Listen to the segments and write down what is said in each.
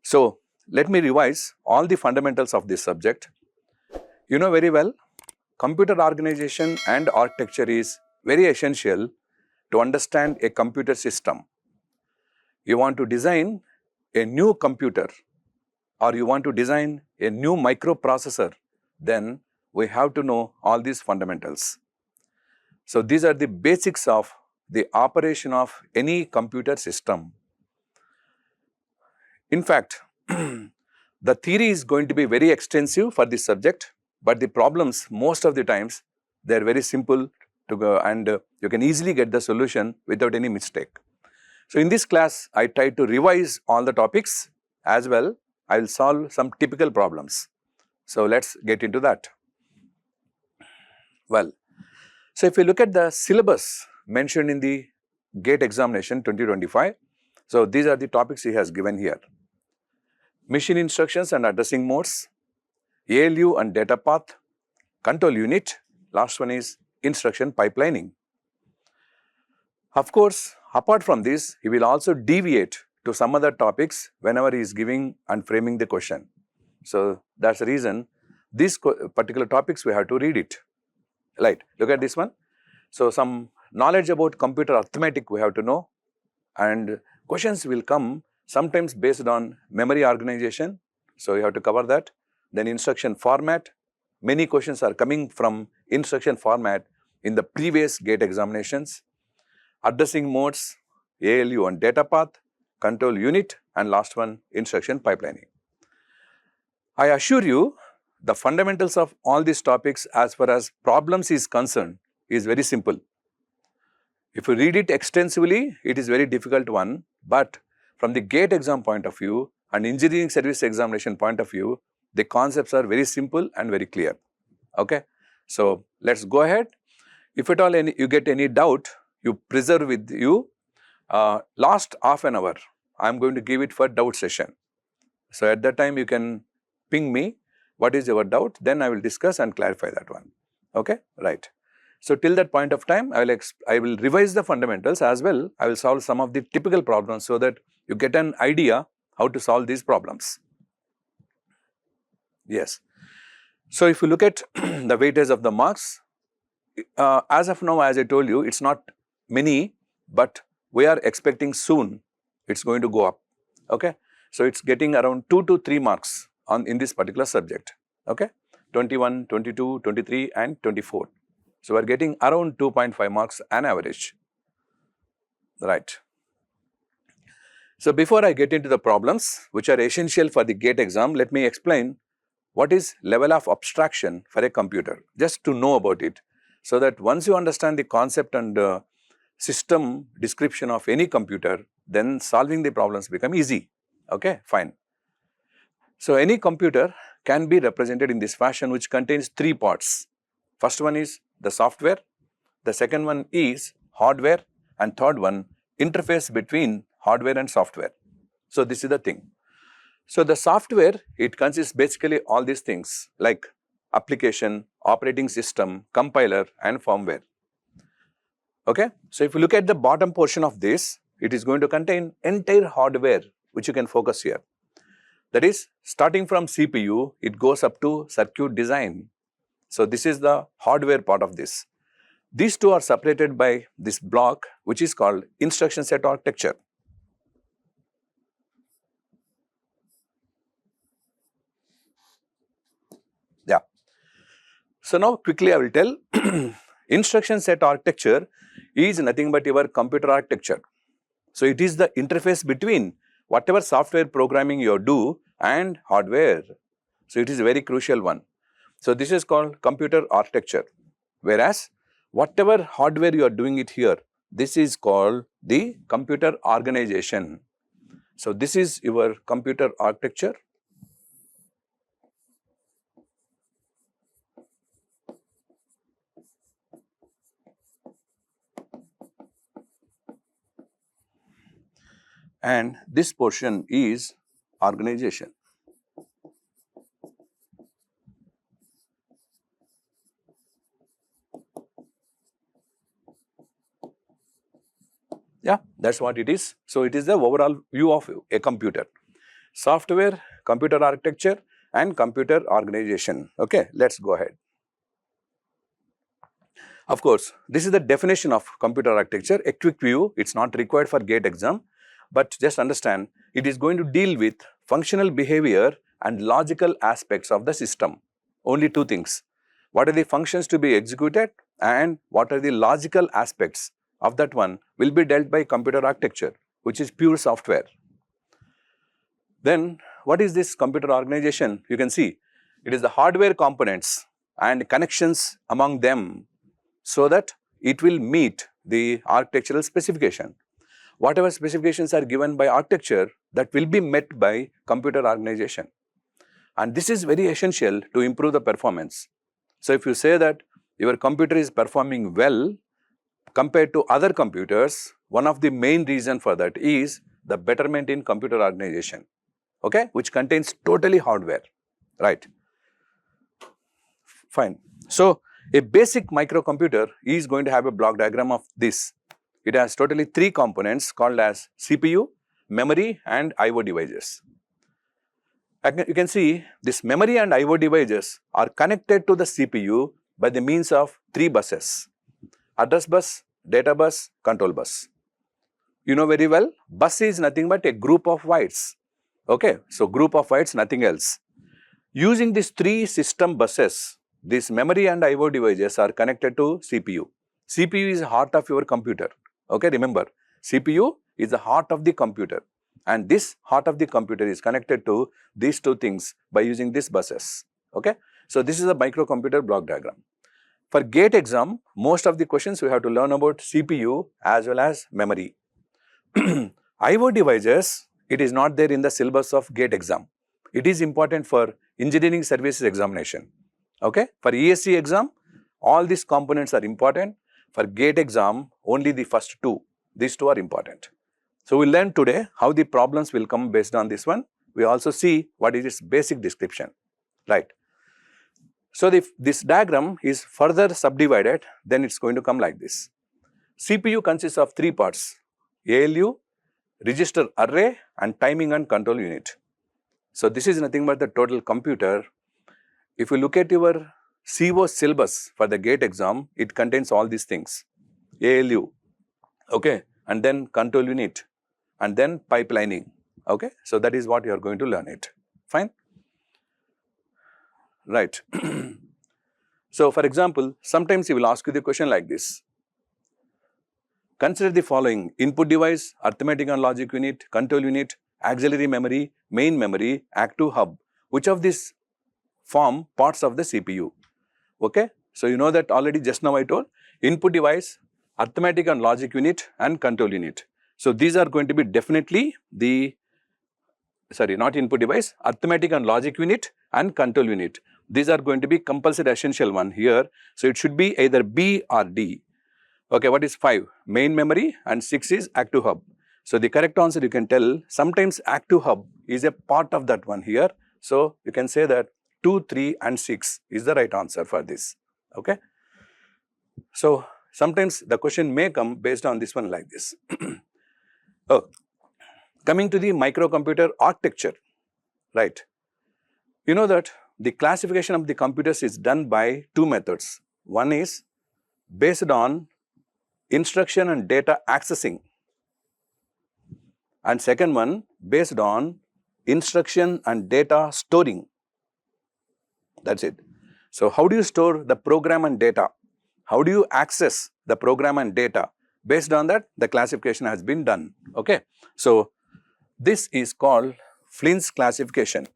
So, let me revise all the fundamentals of this subject. You know very well, computer organization and architecture is very essential to understand a computer system. You want to design a new computer or you want to design a new microprocessor, then we have to know all these fundamentals. So, these are the basics of the operation of any computer system. In fact, the theory is going to be very extensive for this subject, but the problems most of the times they are very simple to go and you can easily get the solution without any mistake. So, in this class I tried to revise all the topics as well. I will solve some typical problems. So, let us get into that. Well, so if you look at the syllabus mentioned in the GATE examination 2025, so these are the topics he has given here. Machine instructions and addressing modes, ALU and data path, control unit, last one is instruction pipelining. Of course, apart from this, he will also deviate to some other topics whenever he is giving and framing the question. So, that is the reason these particular topics we have to read it. Right, look at this one. So, some knowledge about computer arithmetic we have to know, and questions will come sometimes based on memory organization. So, you have to cover that. Then instruction format, many questions are coming from instruction format in the previous GATE examinations. Addressing modes, ALU and data path, control unit, and last one instruction pipelining. I assure you the fundamentals of all these topics as far as problems is concerned is very simple. If you read it extensively, it is very difficult one, but from the GATE exam point of view and engineering service examination point of view, the concepts are very simple and very clear. Okay? So, let us go ahead. If at all you get any doubt, you preserve with you. Last half an hour, I am going to give it for doubt session. So, at that time you can ping me what is your doubt, then I will discuss and clarify that one. Okay? Right. So, till that point of time, I will revise the fundamentals as well. I will solve some of the typical problems so that you get an idea how to solve these problems. Yes. So, if you look at the weightage of the marks, as of now, as I told you, it is not many, but we are expecting soon it is going to go up. Okay? So, it is getting around 2 to 3 marks in this particular subject. Okay? 21, 22, 23 and 24. So, we are getting around 2.5 marks an average. Right. So, before I get into the problems which are essential for the GATE exam, let me explain what is level of abstraction for a computer, just to know about it. So, that once you understand the concept and system description of any computer, then solving the problems become easy. Okay, fine. So, any computer can be represented in this fashion, which contains 3 parts. First one is the software, the second one is hardware, and third one interface between hardware and software. So, this is the thing. So, the software, it consists basically all these things like application, operating system, compiler and firmware. Okay? So, if you look at the bottom portion of this, it is going to contain entire hardware which you can focus here. That is, starting from CPU, it goes up to circuit design. So, this is the hardware part of this. These two are separated by this block which is called instruction set architecture. Yeah. So, now quickly I will tell instruction set architecture is nothing but your computer architecture. So, it is the interface between whatever software programming you do and hardware. So, it is a very crucial one. So, this is called computer architecture, whereas whatever hardware you are doing it here, this is called the computer organization. So, this is your computer architecture. And this portion is organization. Yeah, that is what it is. So, it is the overall view of a computer. software, computer architecture and computer organization. Okay, let's go ahead. Of course, this is the definition of computer architecture, a quick view. It's not required for GATE exam, but just understand it is going to deal with functional behavior and logical aspects of the system. Only two things. What are the functions to be executed and what are the logical aspects of that one will be dealt by computer architecture, which is pure software. Then what is this computer organization? You can see it is the hardware components and connections among them so that it will meet the architectural specification. Whatever specifications are given by architecture, that will be met by computer organization. And this is very essential to improve the performance. So if you say that your computer is performing well compared to other computers, one of the main reason for that is the betterment in computer organization, okay, which contains totally hardware, right? Fine. So a basic microcomputer is going to have a block diagram of this. It has totally 3 components called as CPU, memory and I/O devices. You can see this memory and I/O devices are connected to the CPU by the means of 3 buses: address bus, data bus, control bus. You know very well, bus is nothing but a group of bytes. Okay, so group of bytes, nothing else. Using these 3 system buses, these memory and I/O devices are connected to CPU. CPU is the heart of your computer. Okay, remember, CPU is the heart of the computer, and this heart of the computer is connected to these 2 things by using these buses. Okay, so this is a microcomputer block diagram. For GATE exam, most of the questions we have to learn about CPU as well as memory. I/O devices, it is not there in the syllabus of GATE exam. It is important for engineering services examination. Okay, for ESE exam, all these components are important. For GATE exam, only the first 2. These 2 are important. So we learn today how the problems will come based on this one. We also see what is its basic description, right? So if this diagram is further subdivided, then it's going to come like this. CPU consists of 3 parts: ALU, register array and timing and control unit. So this is nothing but the total computer. If you look at your CO syllabus for the GATE exam, it contains all these things: ALU, okay, and then control unit, and then pipelining, okay. So that is what you are going to learn it, fine, right. So for example, sometimes he will ask you the question like this: consider the following: input device, arithmetic and logic unit, control unit, auxiliary memory, main memory, active hub. Which of these form parts of the CPU? Okay, so you know that already, just now I told input device, arithmetic and logic unit and control unit. So these are going to be definitely the, sorry, not input device, arithmetic and logic unit and control unit. These are going to be compulsory essential one here. So it should be either B or D. Okay, what is 5? Main memory, and 6 is active hub. So the correct answer, you can tell, sometimes active hub is a part of that one here. So you can say that 2, 3 and 6 is the right answer for this, okay. So sometimes the question may come based on this one like this. Oh, coming to the microcomputer architecture, right. You know that the classification of the computers is done by 2 methods. One is based on instruction and data accessing, and second one based on instruction and data storing. That's it. So how do you store the program and data? How do you access the program and data? Based on that, the classification has been done, okay. So this is called Flynn's classification.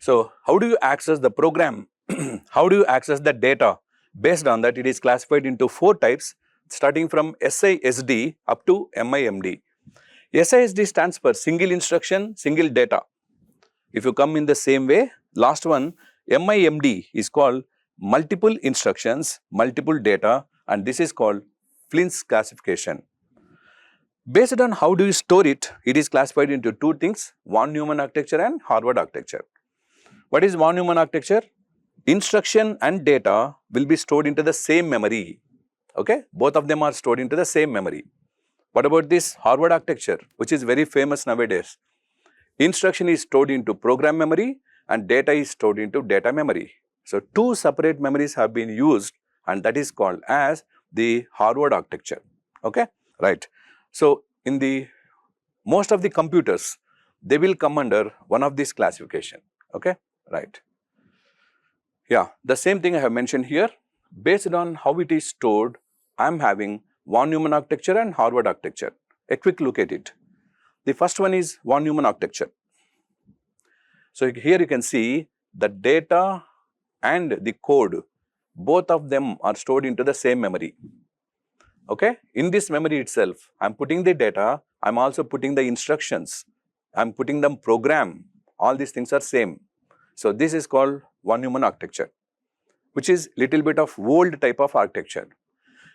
So how do you access the program? How do you access the data? Based on that, it is classified into 4 types, starting from SISD up to MIMD. SISD stands for single instruction, single data. If you come in the same way, last one, MIMD is called multiple instructions, multiple data, and this is called Flynn's classification. Based on how do you store it, it is classified into 2 things: von Neumann architecture and Harvard architecture. What is von Neumann architecture? Instruction and data will be stored into the same memory. Okay, both of them are stored into the same memory. What about this Harvard architecture, which is very famous nowadays? Instruction is stored into program memory and data is stored into data memory. So, two separate memories have been used and that is called as the Harvard architecture. Okay, right. So, in the most of the computers, they will come under one of these classification. Okay, right. Yeah, the same thing I have mentioned here. Based on how it is stored, I am having von Neumann architecture and Harvard architecture. A quick look at it. The first one is von Neumann architecture. So, here you can see the data and the code, both of them are stored into the same memory. Okay, in this memory itself, I am putting the data, I am also putting the instructions, I am putting them program, all these things are same. So, this is called von Neumann architecture, which is little bit of old type of architecture.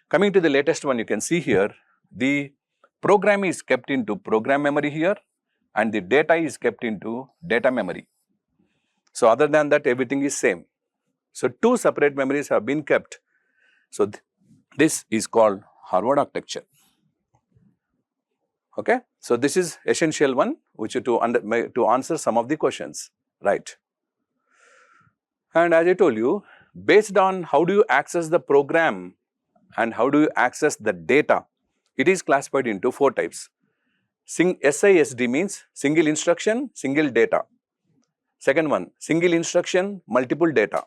Coming to the latest one, you can see here, the program is kept into program memory here and the data is kept into data memory. So, other than that, everything is same. So, two separate memories have been kept. So, this is called Harvard architecture. Okay. So, this is essential one which to answer some of the questions, right. And as I told you, based on how do you access the program and how do you access the data, it is classified into 4 types. SISD means single instruction, single data. Second one, single instruction, multiple data.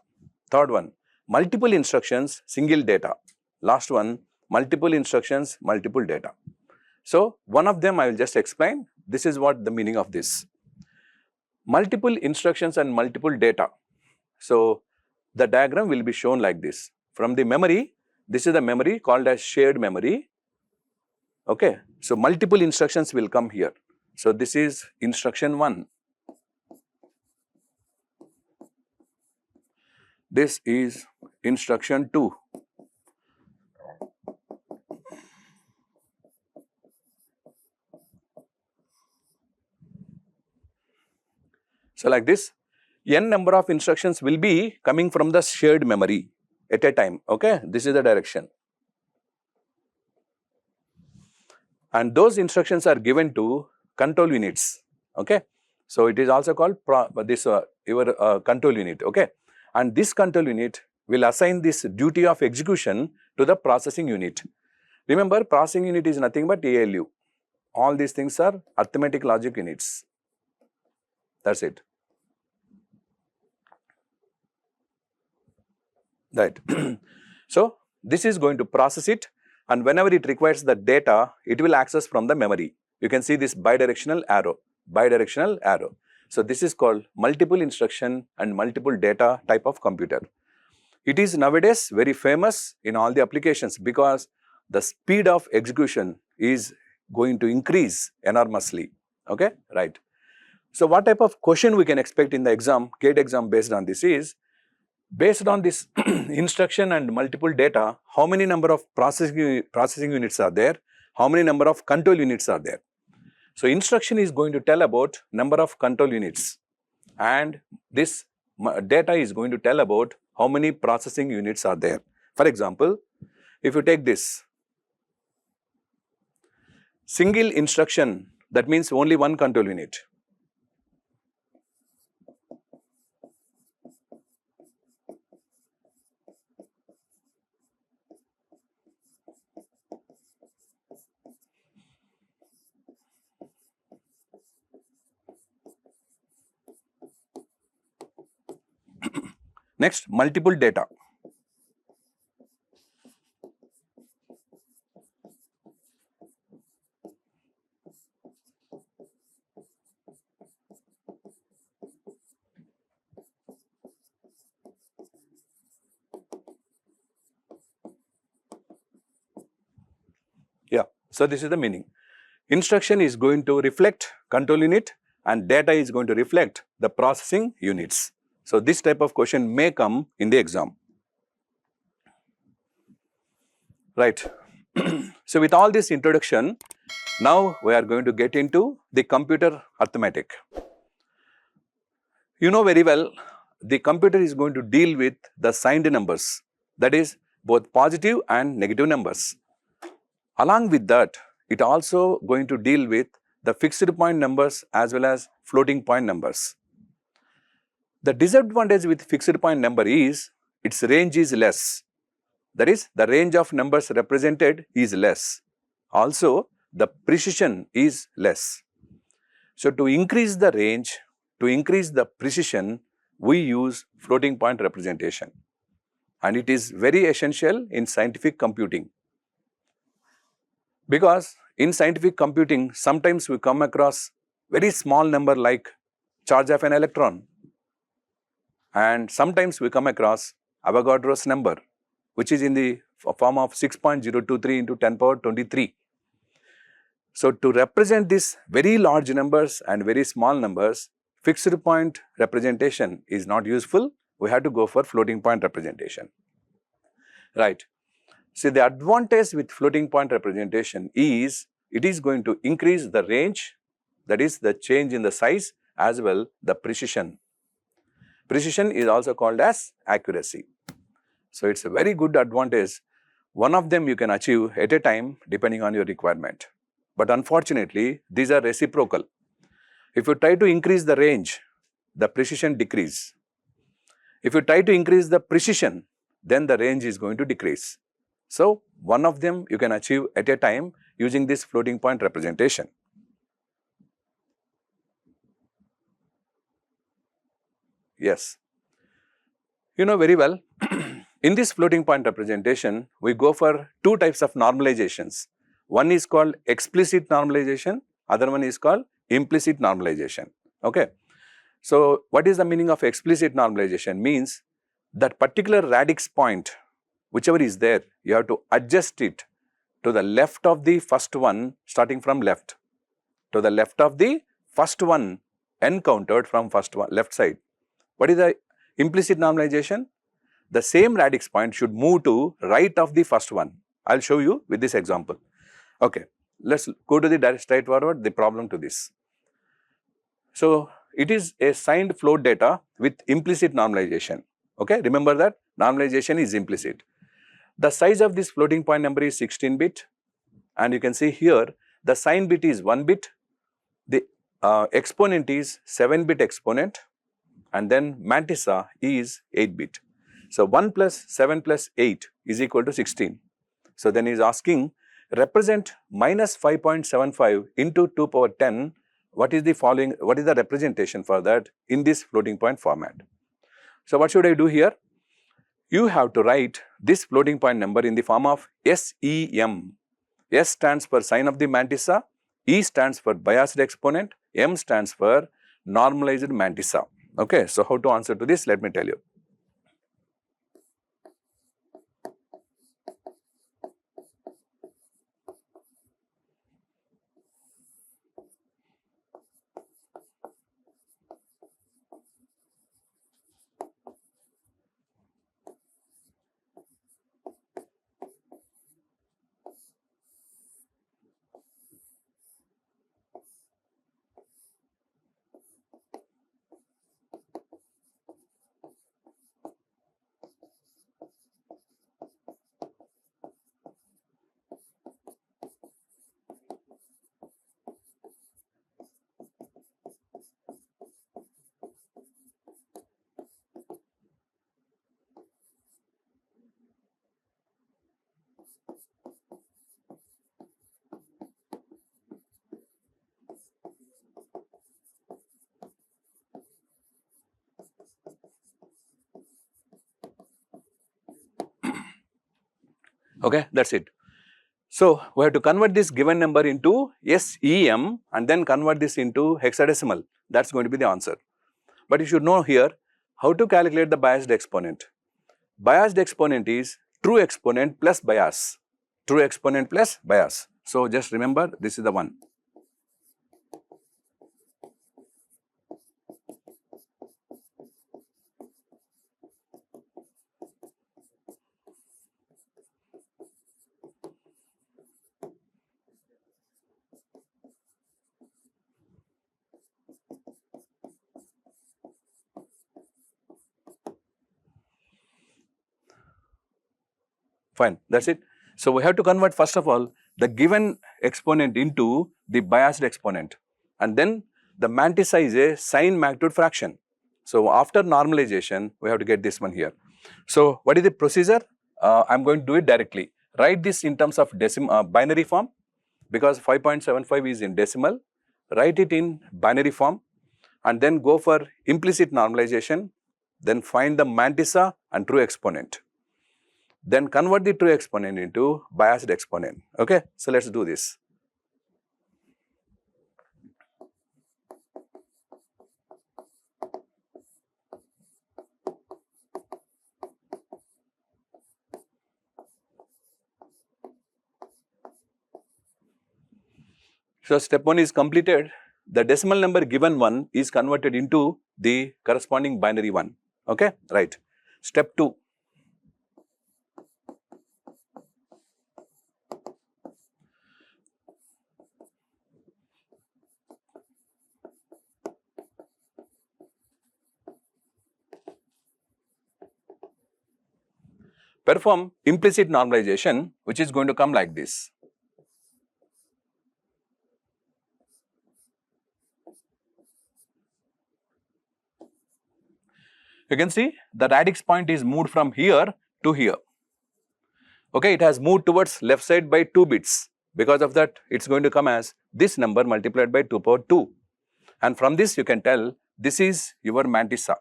Third one, multiple instructions, single data. Last one, multiple instructions, multiple data. So, one of them I will just explain. This is what the meaning of this. Multiple instructions and multiple data. So, the diagram will be shown like this. From the memory, this is the memory called as shared memory. Okay. So, multiple instructions will come here. So, this is instruction 1. This is instruction 2. So, like this, n number of instructions will be coming from the shared memory at a time. Okay, this is the direction. And those instructions are given to control units. Okay, so it is also called your control unit. Okay, and this control unit will assign this duty of execution to the processing unit. Remember, processing unit is nothing but ALU. All these things are arithmetic logic units. That's it. Right. So, this is going to process it and whenever it requires the data, it will access from the memory. You can see this bidirectional arrow. So, this is called multiple instruction and multiple data type of computer. It is nowadays very famous in all the applications because the speed of execution is going to increase enormously. Okay, right. So, what type of question we can expect in the exam, GATE exam based on this is, based on this instruction and multiple data, how many number of processing units are there, how many number of control units are there. So, instruction is going to tell about number of control units and this data is going to tell about how many processing units are there. For example, if you take this single instruction, that means only one control unit. Next, multiple data. Yeah, so this is the meaning. Instruction is going to reflect control unit and data is going to reflect the processing units. So, this type of question may come in the exam. Right. So, with all this introduction, now we are going to get into the computer arithmetic. You know very well the computer is going to deal with the signed numbers, that is both positive and negative numbers. Along with that, it also going to deal with the fixed point numbers as well as floating point numbers. The disadvantage with fixed point number is its range is less. That is, the range of numbers represented is less. Also, the precision is less. So, to increase the range, to increase the precision, we use floating point representation, and it is very essential in scientific computing. Because in scientific computing, sometimes we come across very small number like charge of an electron, and sometimes we come across Avogadro's number, which is in the form of 6.023 into 10 power 23. So, to represent these very large numbers and very small numbers, fixed point representation is not useful. We have to go for floating point representation, right. See, the advantage with floating point representation is it is going to increase the range, that is the change in the size, as well the precision. Precision is also called as accuracy. So, it is a very good advantage. One of them you can achieve at a time depending on your requirement. But unfortunately, these are reciprocal. If you try to increase the range, the precision decrease. If you try to increase the precision, then the range is going to decrease. So, one of them you can achieve at a time using this floating point representation. Yes. You know very well, in this floating point representation, we go for two types of normalizations. One is called explicit normalization, other one is called implicit normalization. Okay. So, what is the meaning of explicit normalization? Means that particular radix point, whichever is there, you have to adjust it to the left of the first one, starting from left, to the left of the first one encountered from first one, left side. What is the implicit normalization? The same radix point should move to right of the first one. I will show you with this example. Okay, let us go to the straightforward the problem to this. So, it is a signed float data with implicit normalization. Okay, remember that normalization is implicit. The size of this floating point number is 16 bit, and you can see here the sign bit is 1 bit, the exponent is 7 bit exponent, and then mantissa is 8 bit. So, 1 plus 7 plus 8 is equal to 16. So, then he is asking represent minus 5.75 into 2 power 10, what is the following, what is the representation for that in this floating point format. So, what should I do here? You have to write this floating point number in the form of SEM. S stands for sign of the mantissa, E stands for biased exponent, M stands for normalized mantissa. Okay, so how to answer to this? Let me tell you. Okay, that is it. So, we have to convert this given number into SEM and then convert this into hexadecimal. That is going to be the answer. But you should know here how to calculate the biased exponent. Biased exponent is true exponent plus bias. True exponent plus bias. So, just remember this is the one. Fine, that's it. So we have to convert first of all the given exponent into the biased exponent, and then the mantissa is a sign magnitude fraction. So after normalization, we have to get this one here. So what is the procedure? I'm going to do it directly. Write this in terms of binary form, because 5.75 is in decimal. Write it in binary form, and then go for implicit normalization. Then find the mantissa and true exponent. Then convert the true exponent into biased exponent. Okay, so let's do this. So step 1 is completed. The decimal number given one is converted into the corresponding binary one. Okay, right. Step 2. Perform implicit normalization, which is going to come like this. You can see the radix point is moved from here to here. Okay, it has moved towards left side by 2 bits. Because of that, it's going to come as this number multiplied by 2 power 2. And from this you can tell this is your mantissa.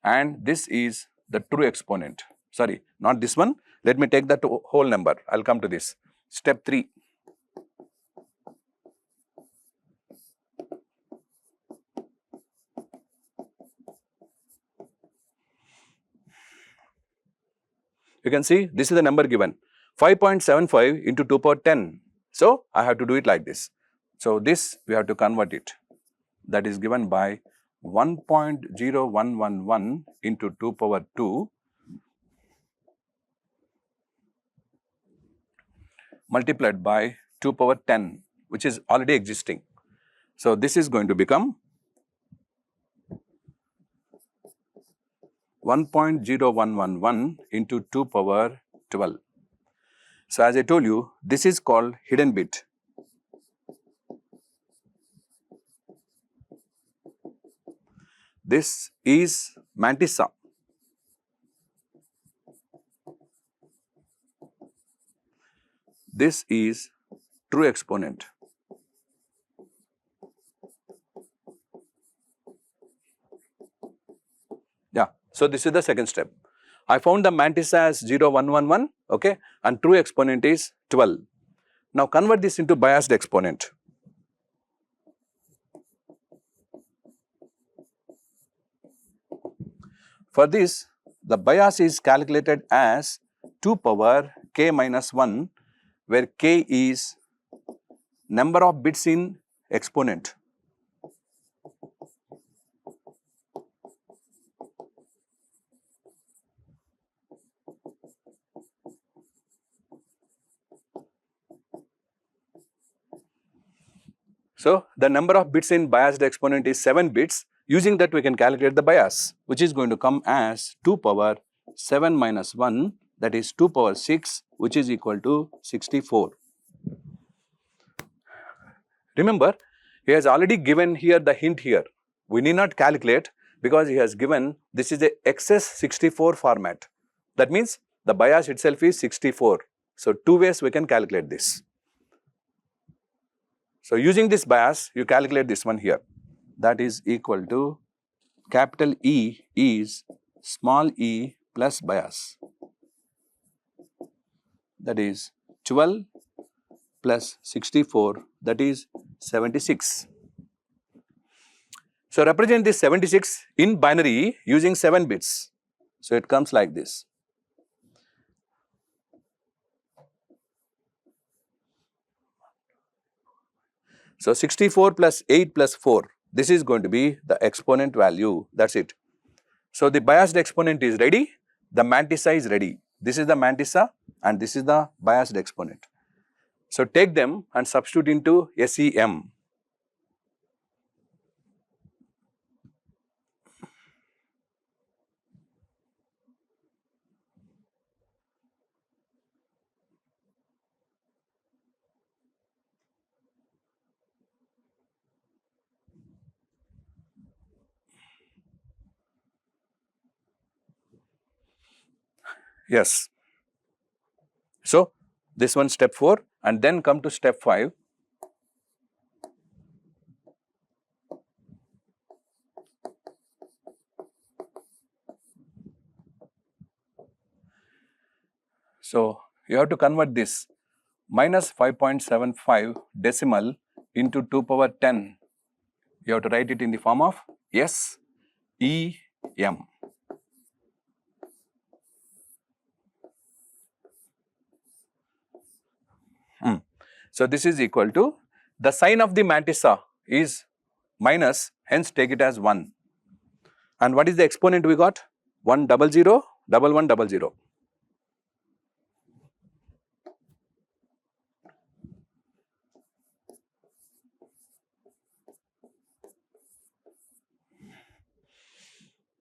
And this is the true exponent. Sorry, not this one. Let me take that whole number. I'll come to this. Step 3. You can see this is the number given, 5.75 into 2 power 10. So I have to do it like this. So this we have to convert it. That is given by 1.0111 into 2 power 2 multiplied by 2 power 10, which is already existing. So this is going to become 1.0111 into 2 power 12. So as I told you, this is called hidden bit. This is mantissa. This is true exponent. Yeah, so this is the second step. I found the mantissa as 0.111, okay, and true exponent is 12. Now convert this into biased exponent. For this, the bias is calculated as 2 power k minus 1, where k is number of bits in exponent. So the number of bits in biased exponent is 7 bits. Using that we can calculate the bias, which is going to come as 2 power 7 minus 1, that is 2 power 6, which is equal to 64. Remember, he has already given here the hint here. We need not calculate because he has given this is a XS64 format. That means the bias itself is 64. So 2 ways we can calculate this. So using this bias, you calculate this one here. That is equal to capital E is small e plus bias. That is 12 plus 64, that is 76. So represent this 76 in binary using 7 bits. So it comes like this. So 64 plus 8 plus 4, this is going to be the exponent value, that's it. So the biased exponent is ready, the mantissa is ready. This is the mantissa and this is the biased exponent. So take them and substitute into SEM. Yes. So, this one step 4 and then come to step 5. So, you have to convert this minus 5.75 decimal into 2 power 10. You have to write it in the form of S, E, M. So, this is equal to the sign of the mantissa is minus, hence take it as 1. And what is the exponent we got? 100, 1100.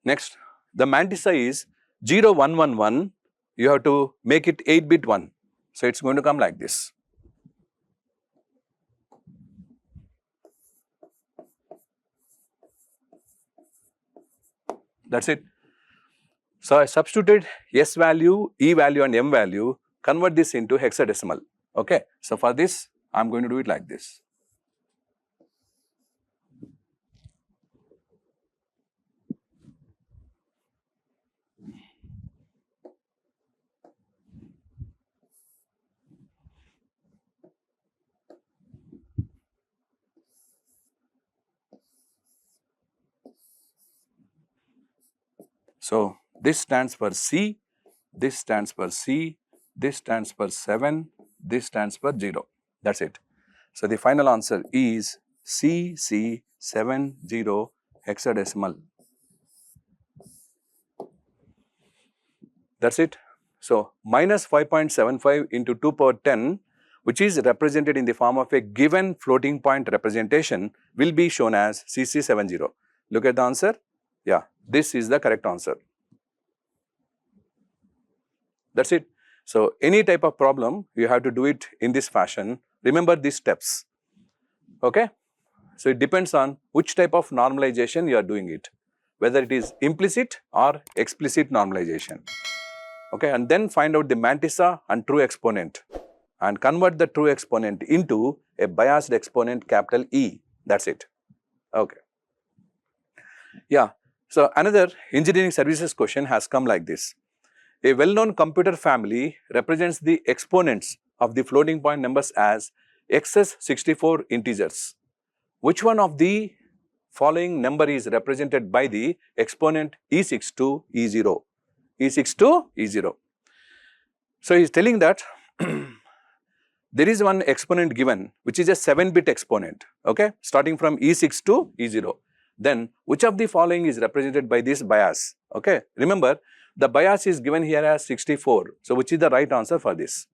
Next, the mantissa is 0111, you have to make it 8-bit 1. So, it is going to come like this. That is it. So, I substituted S value, E value and M value, convert this into hexadecimal. Okay. So, for this, I am going to do it like this. So, this stands for C, this stands for C, this stands for 7, this stands for 0. That is it. So, the final answer is CC70 hexadecimal. That is it. So, minus 5.75 into 2 power 10, which is represented in the form of a given floating point representation, will be shown as CC70. Look at the answer. Yeah, this is the correct answer. That is it. So, any type of problem, you have to do it in this fashion. Remember these steps. Okay. So, it depends on which type of normalization you are doing it, whether it is implicit or explicit normalization. Okay. And then find out the mantissa and true exponent and convert the true exponent into a biased exponent capital E. That is it. Okay. Yeah. So, another engineering services question has come like this. A well-known computer family represents the exponents of the floating point numbers as XS64 integers. Which one of the following number is represented by the exponent E6 to E0? E6 to E0. So, he is telling that there is one exponent given which is a 7-bit exponent, okay, starting from E6 to E0. Then, which of the following is represented by this bias? Okay. Remember, the bias is given here as 64. So, which is the right answer for this?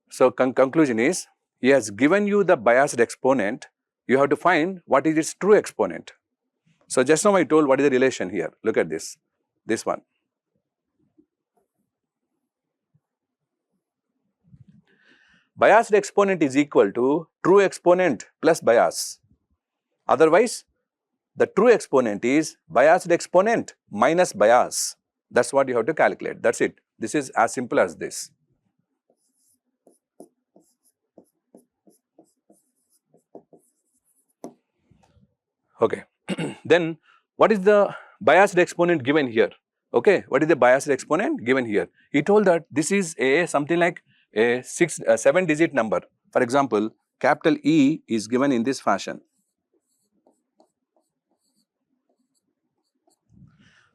So, conclusion is, he has given you the biased exponent, you have to find what is its true exponent. So, just now I told what is the relation here. Look at this one. Biased exponent is equal to true exponent plus bias. Otherwise, the true exponent is biased exponent minus bias. That is what you have to calculate. That is it. This is as simple as this. Okay. Then, what is the biased exponent given here? Okay. What is the biased exponent given here? He told that this is a something like a 7-digit number. For example, capital E is given in this fashion.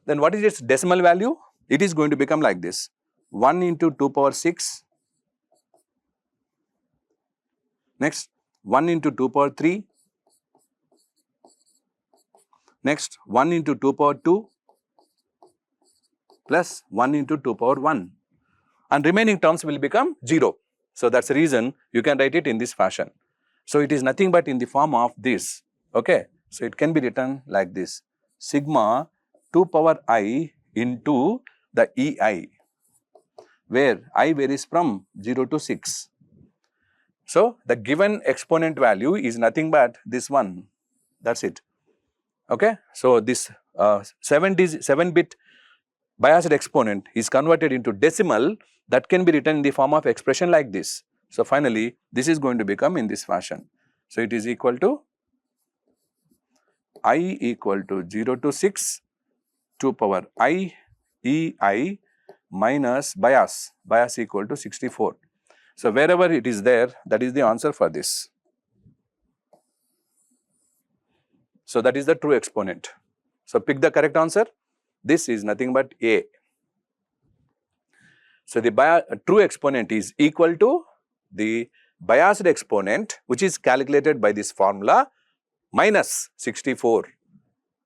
Then what is its decimal value? It is going to become like this, 1 into 2 power 6, next 1 into 2 power 3, next 1 into 2 power 2 plus 1 into 2 power 1, and remaining terms will become 0. So, that is the reason you can write it in this fashion. So, it is nothing but in the form of this, okay. So, it can be written like this, sigma 2 power I into the EI, where I varies from 0 to 6. So, the given exponent value is nothing but this one, that is it, okay. So, this 7-bit biased exponent is converted into decimal, that can be written in the form of expression like this. So finally, this is going to become in this fashion. So it is equal to I equal to 0 to 6 2 power I EI minus bias equal to 64. So wherever it is there, that is the answer for this. So that is the true exponent. So pick the correct answer. This is nothing but A. So the true exponent is equal to the biased exponent, which is calculated by this formula, minus 64.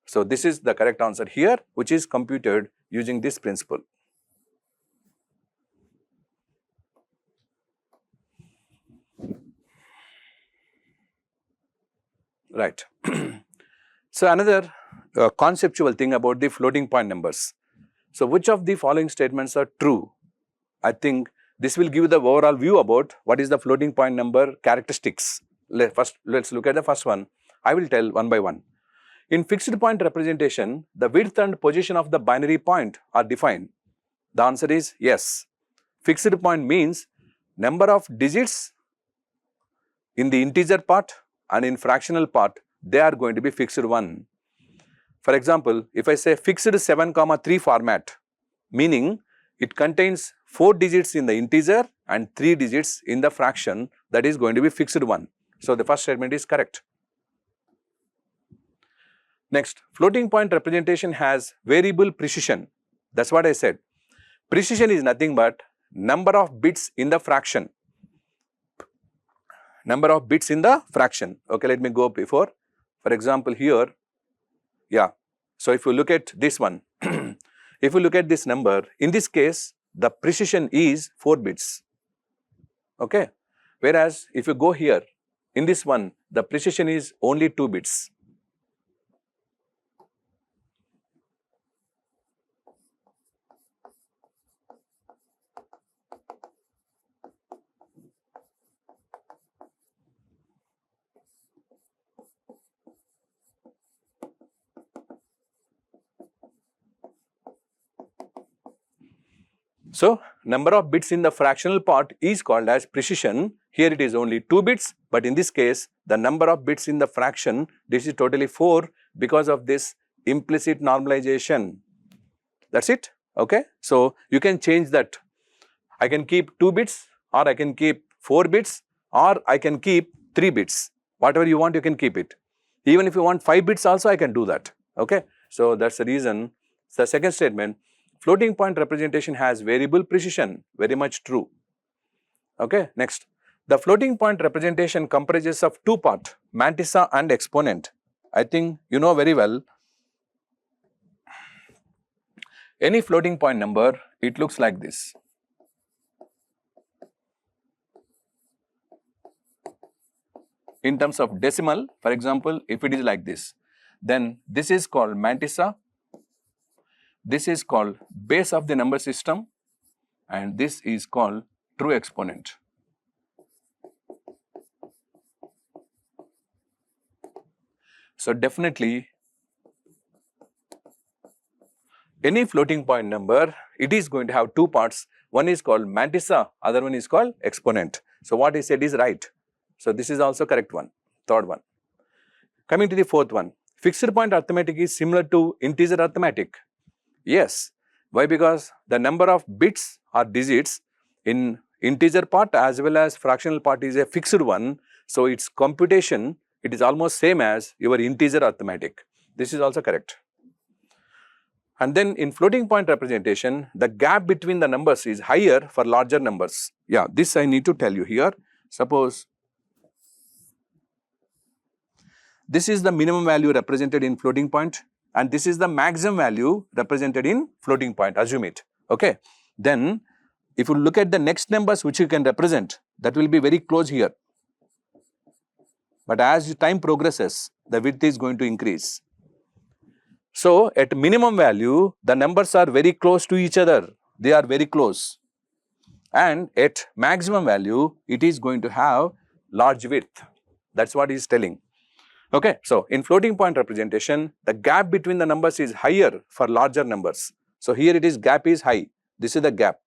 So this is the correct answer here, which is computed using this principle. Right. So another conceptual thing about the floating point numbers. So which of the following statements are true? I think this will give you the overall view about what is the floating point number characteristics. First, let's look at the first one. I will tell one by one. In fixed point representation, the width and position of the binary point are defined. The answer is yes. Fixed point means number of digits in the integer part and in fractional part, they are going to be fixed one. For example, if I say fixed 7,3 format, meaning it contains 4 digits in the integer and 3 digits in the fraction, that is going to be fixed one. So the first statement is correct. Next, floating point representation has variable precision. That's what I said. Precision is nothing but number of bits in the fraction. Number of bits in the fraction. Okay, let me go before. For example, here, yeah. So if you look at this one, if you look at this number, in this case, the precision is 4 bits. Okay. Whereas if you go here, in this one, the precision is only 2 bits. So number of bits in the fractional part is called as precision. Here it is only 2 bits, but in this case, the number of bits in the fraction, this is totally 4 because of this implicit normalization. That's it. Okay. So you can change that. I can keep 2 bits, or I can keep 4 bits, or I can keep 3 bits. Whatever you want, you can keep it. Even if you want 5 bits also, I can do that. Okay. So that's the reason. The second statement, floating point representation has variable precision, very much true. Okay. Next, the floating point representation comprises of 2 parts, mantissa and exponent. I think you know very well. Any floating point number, it looks like this. In terms of decimal, for example, if it is like this, then this is called mantissa, this is called base of the number system, and this is called true exponent. So definitely, any floating point number, it is going to have 2 parts. One is called mantissa, other one is called exponent. So what I said is right. So this is also correct one, third one. Coming to the fourth one, fixed point arithmetic is similar to integer arithmetic. Yes. Why? Because the number of bits or digits in integer part as well as fractional part is a fixed one. So its computation, it is almost same as your integer arithmetic. This is also correct. And then in floating point representation, the gap between the numbers is higher for larger numbers. Yeah, this I need to tell you here. Suppose this is the minimum value represented in floating point, and this is the maximum value represented in floating point, assume it. Okay. Then if you look at the next numbers which you can represent, that will be very close here. But as time progresses, the width is going to increase. So at minimum value, the numbers are very close to each other. They are very close. And at maximum value, it is going to have large width. That's what he is telling. Okay. So in floating point representation, the gap between the numbers is higher for larger numbers. So here it is gap is high. This is the gap.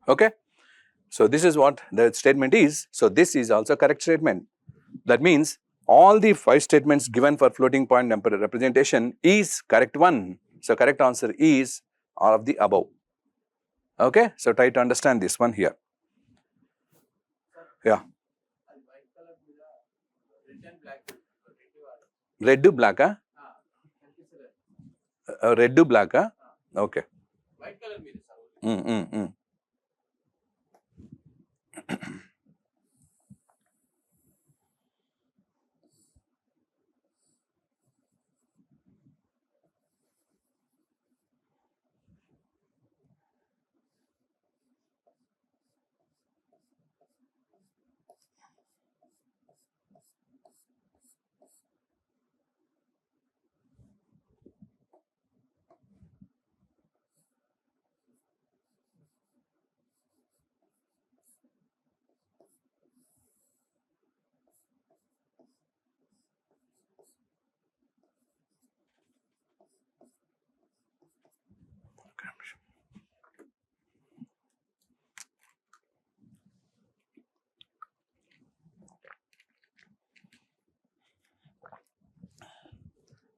Okay. So this is what the statement is. So this is also correct statement. That means all the 5 statements given for floating point number representation is correct one. So correct answer is all of the above. Okay. So try to understand this one here. Yeah. Red to black, huh? Red to black, huh? Okay. White color.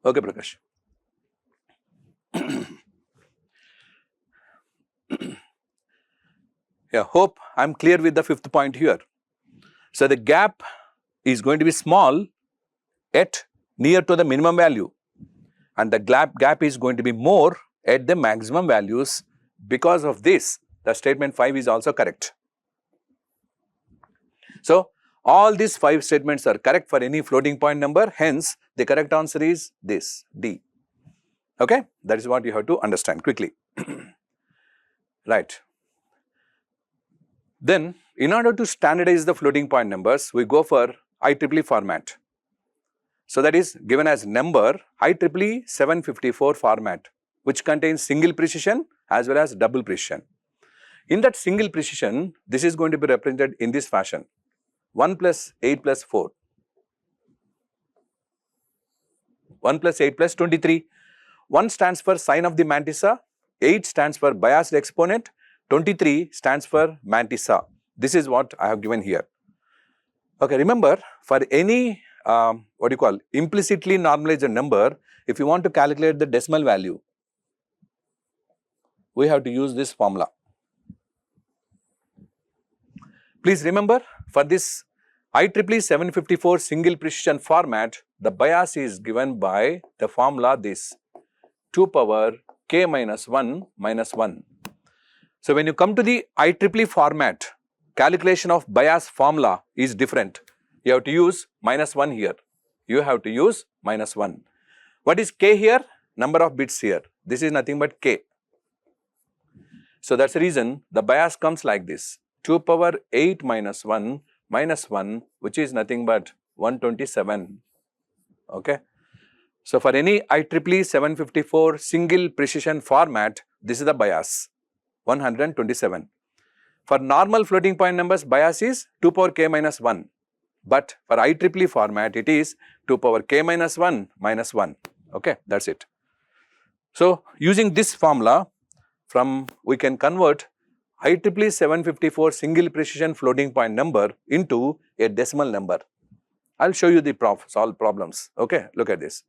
Okay, Prakash. Yeah, hope I'm clear with the 5th point here. So the gap is going to be small at near to the minimum value, and the gap is going to be more at the maximum values. Because of this, the statement 5 is also correct. So all these 5 statements are correct for any floating point number, hence the correct answer is this, D. Okay, that is what you have to understand quickly. Right. Then, in order to standardize the floating point numbers, we go for IEEE format. So that is given as number IEEE 754 format, which contains single precision as well as double precision. In that single precision, this is going to be represented in this fashion: 1 plus 8 plus 4, 1 plus 8 plus 23. 1 stands for sign of the mantissa, 8 stands for biased exponent, 23 stands for mantissa. This is what I have given here. Okay, remember, for any implicitly normalized number, if you want to calculate the decimal value, we have to use this formula. Please remember, for this IEEE 754 single precision format, the bias is given by the formula this 2 power k minus 1 minus 1. So when you come to the IEEE format, calculation of bias formula is different. You have to use minus 1 here. You have to use minus 1. What is k here? Number of bits here. This is nothing but k. So that's the reason the bias comes like this: 2 power 8 minus 1 minus 1, which is nothing but 127. Okay. So for any IEEE 754 single precision format, this is the bias, 127. For normal floating point numbers, bias is 2 power k minus 1. But for IEEE format, it is 2 power k minus 1 minus 1. Okay, that's it. So using this formula, we can convert IEEE 754 single precision floating point number into a decimal number. I'll show you the solve problems. Okay, look at this.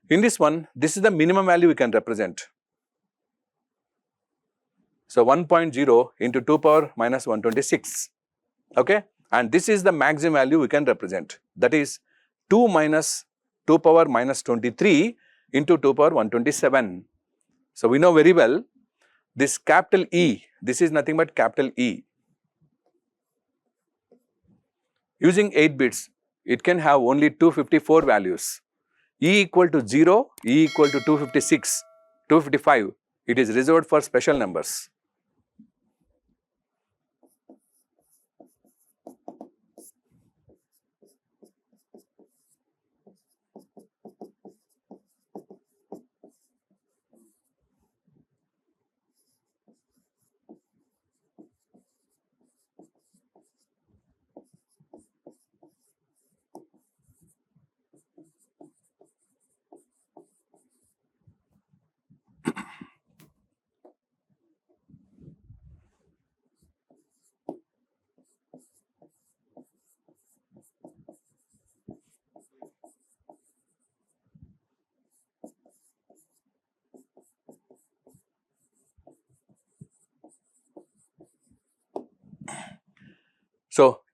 In this one, this is the minimum value we can represent. So 1.0 into 2 power minus 126. Okay, and this is the maximum value we can represent. That is 2 minus 2 power minus 23 into 2 power 127. So we know very well this capital E, this is nothing but capital E. Using 8 bits, it can have only 254 values. E equal to 0, E equal to 256, 255, it is reserved for special numbers.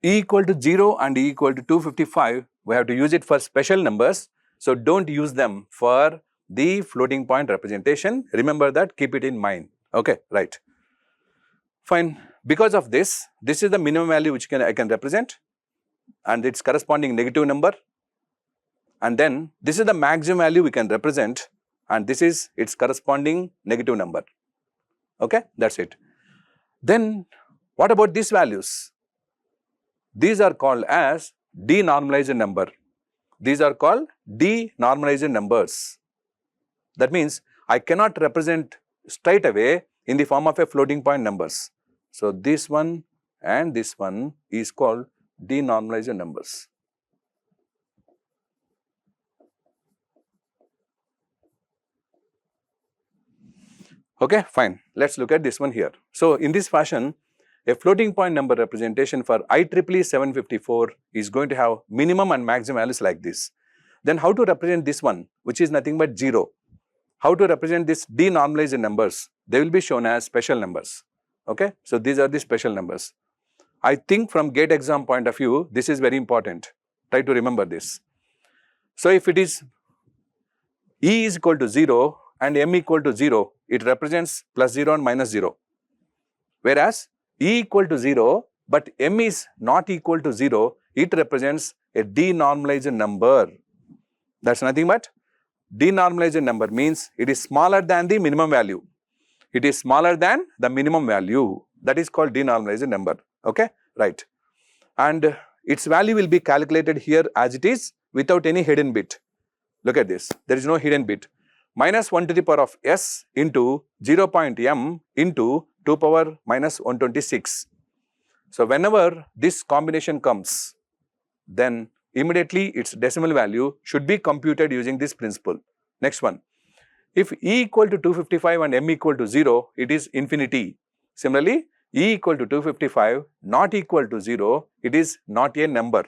E equal to 0 and E equal to 255, we have to use it for special numbers. So don't use them for the floating point representation. Remember that, keep it in mind. Okay, right. Fine. Because of this, this is the minimum value which I can represent and its corresponding negative number. And then this is the maximum value we can represent and this is its corresponding negative number. Okay, that's it. Then what about these values? These are called as denormalized number. These are called denormalized numbers. That means I cannot represent straight away in the form of a floating point numbers. So this one and this one is called denormalized numbers. Okay, fine. Let's look at this one here. So in this fashion, a floating point number representation for IEEE 754 is going to have minimum and maximum values like this. Then how to represent this one, which is nothing but 0? How to represent this denormalized numbers? They will be shown as special numbers. Okay, so these are the special numbers. I think from GATE exam point of view, this is very important. Try to remember this. So if it is E is equal to 0 and M equal to 0, it represents plus 0 and minus 0. Whereas E equal to 0, but M is not equal to 0, it represents a denormalized number. That's nothing but denormalized number means it is smaller than the minimum value. It is smaller than the minimum value. That is called denormalized number. Okay, right. And its value will be calculated here as it is without any hidden bit. Look at this. There is no hidden bit. Minus 1 to the power of s into 0.m into 2 power minus 126. So whenever this combination comes, then immediately its decimal value should be computed using this principle. Next one. If E equal to 255 and M equal to 0, it is infinity. Similarly, E equal to 255 not equal to 0, it is not a number.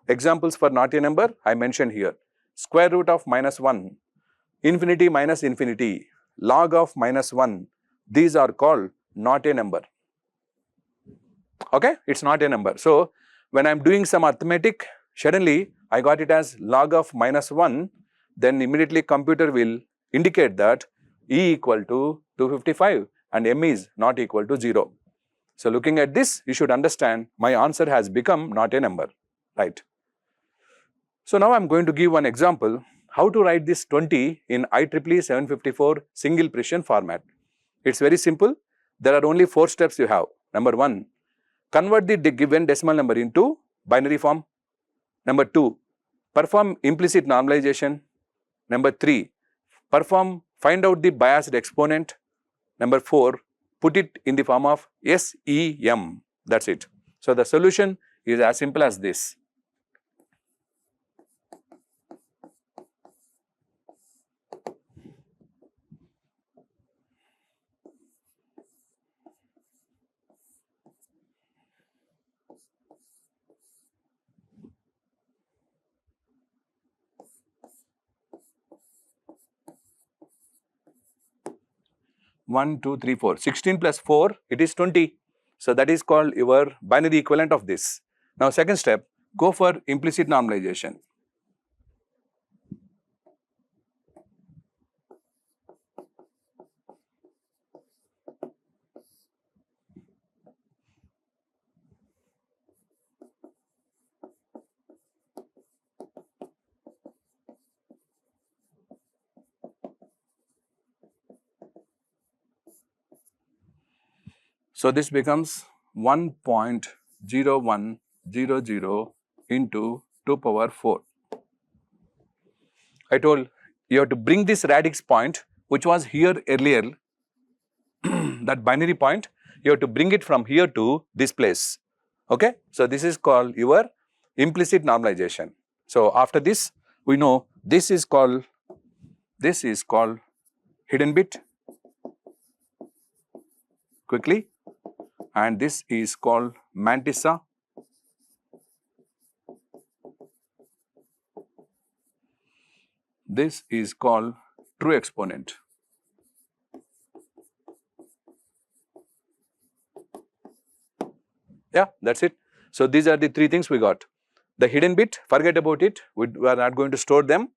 Examples for not a number I mentioned here. Square root of minus 1, infinity minus infinity, log of minus 1, these are called not a number. Okay, it's not a number. So when I am doing some arithmetic, suddenly I got it as log of minus 1, then immediately computer will indicate that E equal to 255 and M is not equal to 0. So looking at this, you should understand my answer has become not a number, right? So now I am going to give one example how to write this 20 in IEEE 754 single precision format. It's very simple. There are only 4 steps you have. Number 1, convert the given decimal number into binary form. Number 2, perform implicit normalization. Number 3, find out the biased exponent. Number 4, put it in the form of SEM. That's it. So the solution is as simple as this. One, 2, 3, 4. 16 plus 4, it is 20. So that is called your binary equivalent of this. Now second step, go for implicit normalization. So this becomes 1.0100 into 2 power 4. I told you have to bring this radix point, which was here earlier, that binary point, you have to bring it from here to this place. Okay? So this is called your implicit normalization. So after this, we know this is called hidden bit. Quickly. And this is called mantissa. This is called true exponent. Yeah, that's it. So these are the three things we got. The hidden bit, forget about it, we are not going to store them.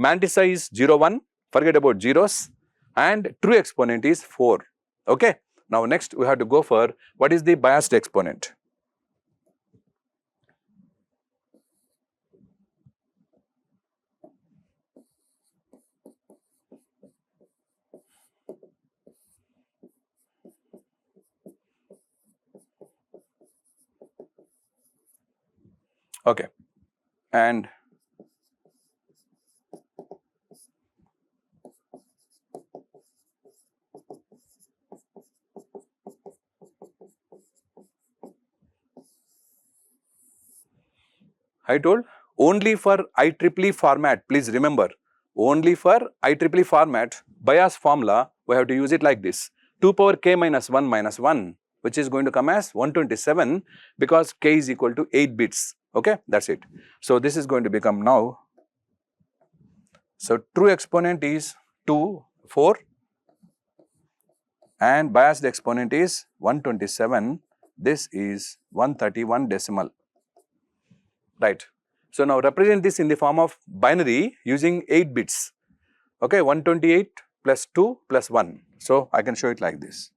Mantissa is 0, 1, forget about zeros, and true exponent is 4. Okay. Now next we have to go for what is the biased exponent. Okay. And I told only for IEEE format, please remember, only for IEEE format, bias formula, we have to use it like this. 2 power k minus 1, which is going to come as 127 because k is equal to 8 bits. Okay, that's it. So this is going to become now, so true exponent is 2, 4 and biased exponent is 127. This is 131 decimal. Right. So now represent this in the form of binary using 8 bits. Okay, 128 plus 2 plus 1. So I can show it like this.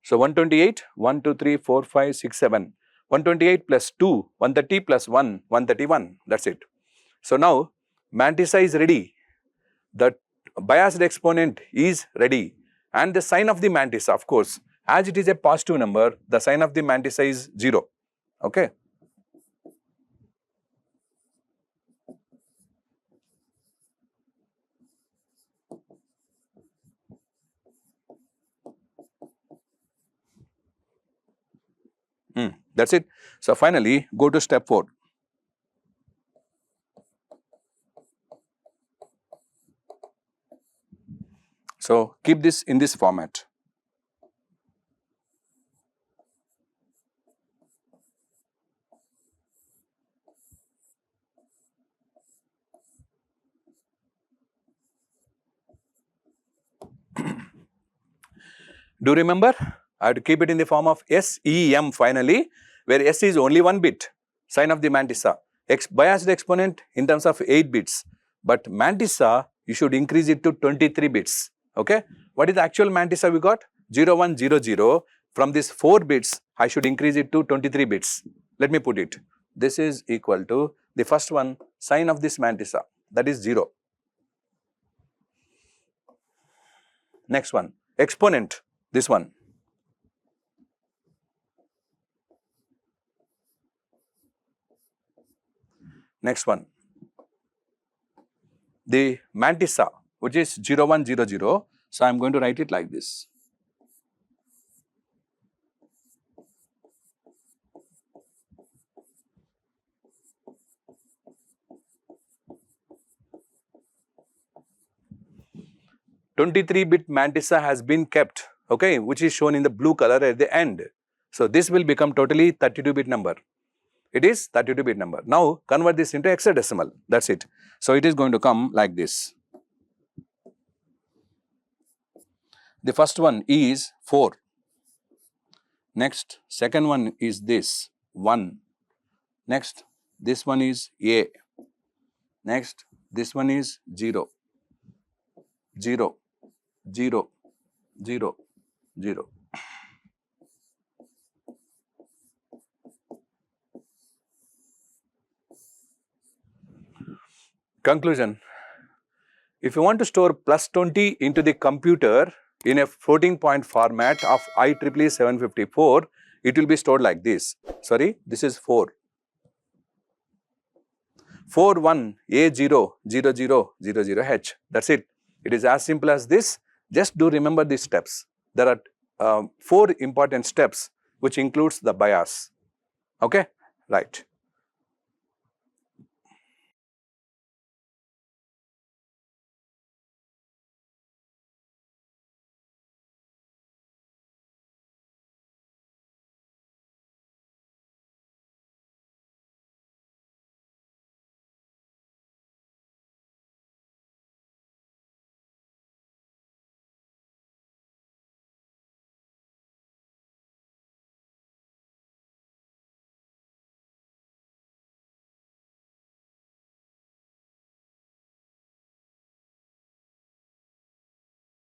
So 128, 1, 2, 3, 4, 5, 6, 7. 128 plus 2, 130 plus 1, 131. That's it. So now Mantissa is ready. The biased exponent is ready. And the sign of the Mantissa, of course, as it is a positive number, the sign of the Mantissa is 0. Okay. That's it. So finally, go to step 4. So keep this in this format. Do you remember? I have to keep it in the form of SEM finally, where S is only 1 bit, sign of the Mantissa. Biased exponent in terms of 8 bits, but Mantissa, you should increase it to 23 bits. Okay. What is the actual Mantissa we got? 0100. From this 4 bits, I should increase it to 23 bits. Let me put it. This is equal to the first one, sign of this Mantissa, that is 0. Next one, exponent, this one. Next one, the Mantissa, which is 0100. So I am going to write it like this. (23-bit) Mantissa has been kept, okay, which is shown in the blue color at the end. So this will become totally 32-bit number. It is 32-bit number. Now convert this into hexadecimal. That's it. So it is going to come like this. The first one is 4. Next, second one is this 1. Next, this one is A. Next, this one is 0. 0, 0, 0, 0. Conclusion. If you want to store +20 into the computer in a floating point format of IEEE 754, it will be stored like this. Sorry, this is 4. 4, 1, A0, 0, 0, 0, 0, H. That's it. It is as simple as this. Just do remember these steps. There are 4 important steps which includes the bias. Okay, right.